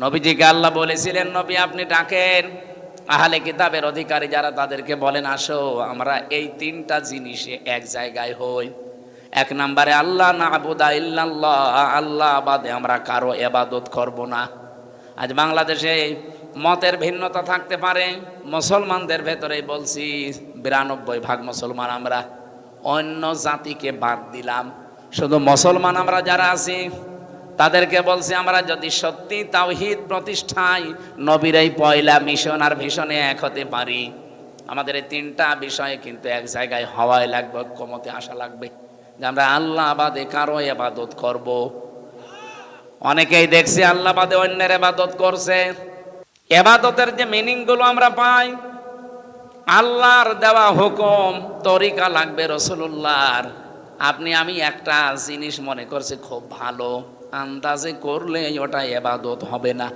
নবীজিকে আল্লাহ বলেছিলেন, নবী আপনি ডাকেন আহলে কিতাবের অধিকারী যারা, তাদেরকে বলেন আসো আমরা এই তিনটা জিনিসে এক জায়গায় হই। এক নম্বরে আল্লাহ না'বুদা ইল্লাল্লাহ, আল্লাহ বাদে আমরা কারো ইবাদত করব না। আজ বাংলাদেশে মতের ভিন্নতা থাকতে পারে, মুসলমানদের ভেতরেই বলছি 92% মুসলমান আমরা, অন্য জাতিকে বাদ দিলাম, শুধু মুসলমান আমরা যারা আছি তাদেরকে বলছি আমরা যদি সত্যি তাওহীদ প্রতিষ্ঠায় নবীর এই পয়লা মিশন আর ভিশনে এক হতে পারি, আমাদের এই তিনটা বিষয়ে কিন্তু এক জায়গায় হওয়াই লাগবে, ঐক্যমতে আসা লাগবে যে আমরা আল্লাহ বাদে কারো ইবাদত করব। অনেকেই দেখছি আল্লাহ বাদে অন্যের ইবাদত করছে। ইবাদতের যে মিনিং গুলো আমরা পাই, আল্লাহর দেওয়া হুকুম তরিকা লাগবে রাসূলুল্লাহর। আপনি আমি একটা জিনিস মনে করছি খুব ভালো, আন্দাজে করলে ওটা ইবাদত হবে না।